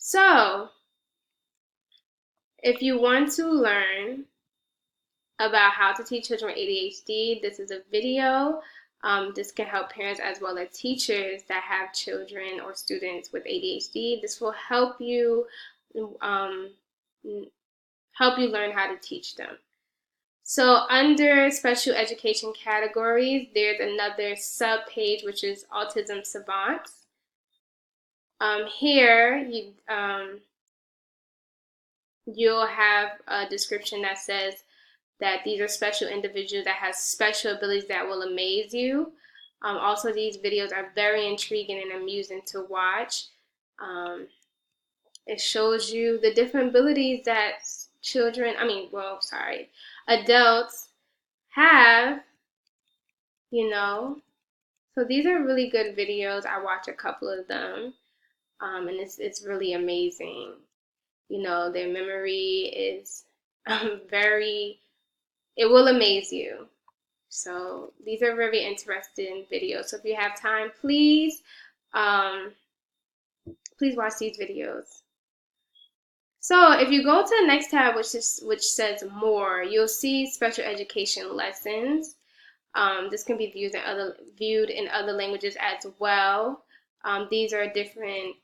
So, if you want to learn about how to teach children with ADHD, this is a video. This can help parents as well as teachers that have children or students with ADHD. This will um, help you learn how to teach them. So under special education categories, there's another sub page which is autism savants. Here you'll have a description that says that these are special individuals that have special abilities that will amaze you. Also, these videos are very intriguing and amusing to watch. It shows you the different abilities that adults have, you know. So these are really good videos. I watch a couple of them, and it's really amazing. Their memory is it will amaze you. So these are very interesting videos. So if you have time, please watch these videos. So if you go to the next tab, which says more, you'll see special education lessons. This can be viewed in other languages as well. These are different.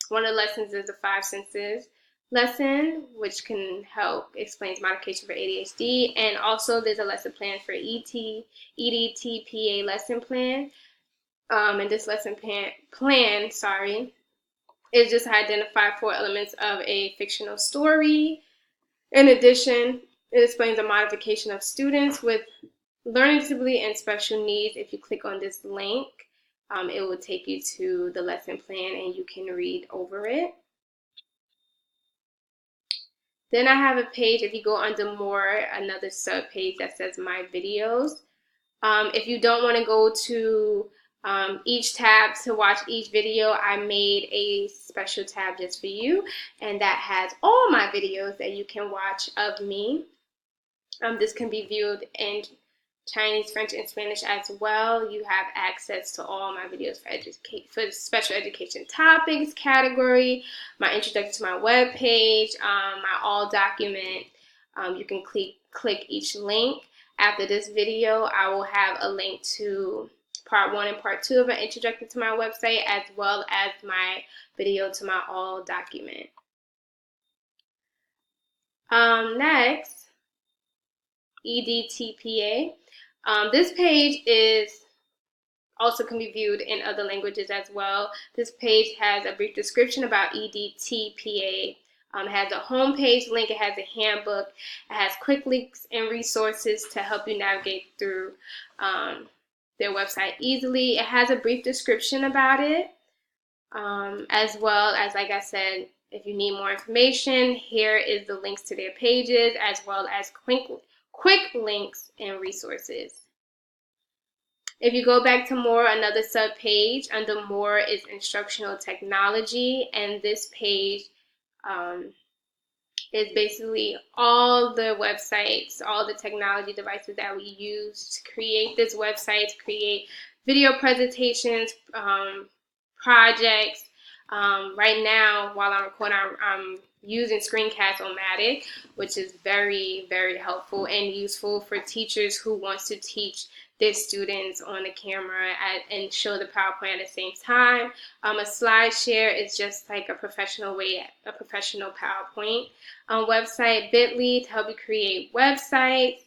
One of the lessons is the 5 senses lesson, which can help explains modification for ADHD, and also there's a lesson plan for EDTPA lesson plan. And this lesson plan, is just to identify 4 elements of a fictional story. In addition, it explains the modification of students with learning disability and special needs. If you click on this link, it will take you to the lesson plan and you can read over it. Then I have a page, if you go under more, another sub page that says my videos. If you don't want to go to each tab to watch each video, I made a special tab just for you, and that has all my videos that you can watch of me. This can be viewed in Chinese, French, and Spanish as well. You have access to all my videos for special education topics category, my introduction to my web page, my all document. You can click each link. After this video, I will have a link to part 1 and part 2 of an introduction to my website, as well as my video to my all document. Next, EDTPA. This page also can be viewed in other languages as well. This page has a brief description about EDTPA. It has a homepage link, it has a handbook, it has quick links and resources to help you navigate through their website easily. It has a brief description about it, as well as, like I said, if you need more information, here is the links to their pages, as well as quick links and resources. If you go back to more, another sub page under more is instructional technology, and this page is basically all the websites, all the technology devices that we use to create this website, to create video presentations, projects. Right now, while I'm recording, I'm using Screencast-O-Matic, which is very, very helpful and useful for teachers who want to teach their students on the camera and show the PowerPoint at the same time. A slide share is just like a professional PowerPoint website. Bitly to help you create websites.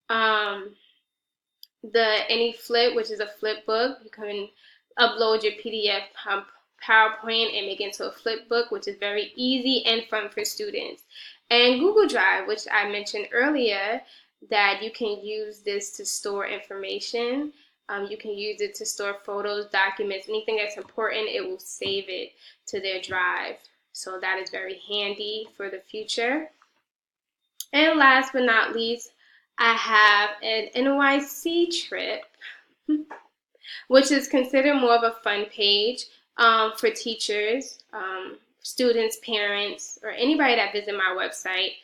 The AnyFlip, which is a flip book. You can upload your PDF PowerPoint and make it into a flip book, which is very easy and fun for students. And Google Drive, which I mentioned earlier, that you can use this to store information. You can use it to store photos, documents, anything that's important, it will save it to their drive. So that is very handy for the future. And last but not least, I have an NYC trip, which is considered more of a fun page for teachers, students, parents, or anybody that visit my website.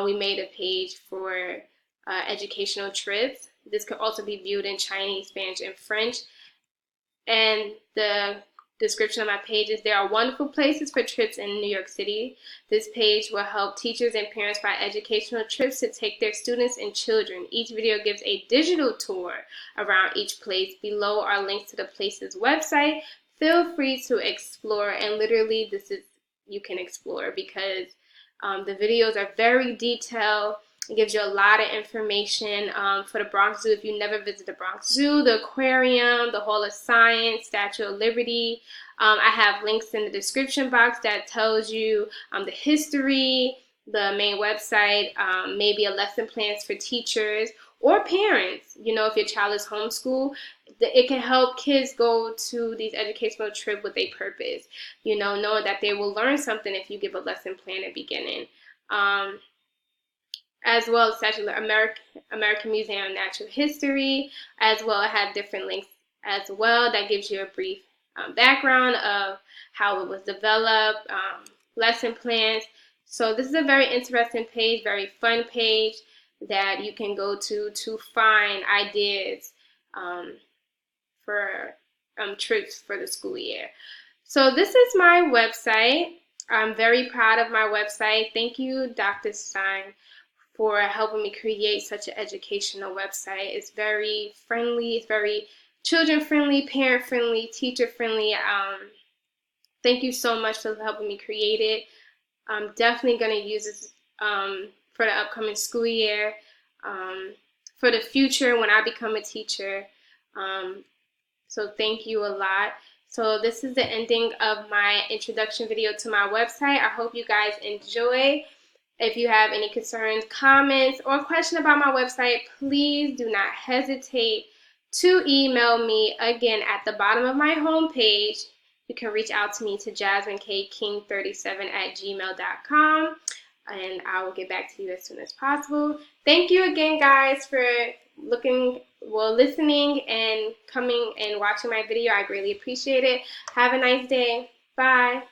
We made a page for educational trips. This could also be viewed in Chinese, Spanish, and French. And the description of my pages. There are wonderful places for trips in New York City. This page will help teachers and parents find educational trips to take their students and children. Each video gives a digital tour around each place. Below are links to the place's website. Feel free to explore, and literally you can explore because the videos are very detailed. It gives you a lot of information for the Bronx Zoo. If you never visit the Bronx Zoo, the aquarium, the Hall of Science, Statue of Liberty, I have links in the description box that tells you the history, the main website, maybe a lesson plans for teachers or parents. You know, if your child is homeschooled, it can help kids go to these educational trips with a purpose, you know, knowing that they will learn something if you give a lesson plan at the beginning. As well as actually American Museum of Natural History, as well. I have different links as well that gives you a brief background of how it was developed, lesson plans. So this is a very interesting page, very fun page that you can go to find ideas for trips for the school year. So this is my website. I'm very proud of my website. Thank you, Dr. Stein, for helping me create such an educational website. It's very friendly, it's very children friendly, parent friendly, teacher friendly. Thank you so much for helping me create it. I'm definitely going to use this for the upcoming school year, for the future when I become a teacher. So thank you a lot. So this is the ending of my introduction video to my website. I hope you guys enjoy. If you have any concerns, comments, or question about my website, please do not hesitate to email me. Again, at the bottom of my homepage, you can reach out to me to jasmineking37@gmail.com, and I will get back to you as soon as possible. Thank you again, guys, for listening and coming and watching my video. I greatly appreciate it. Have a nice day. Bye.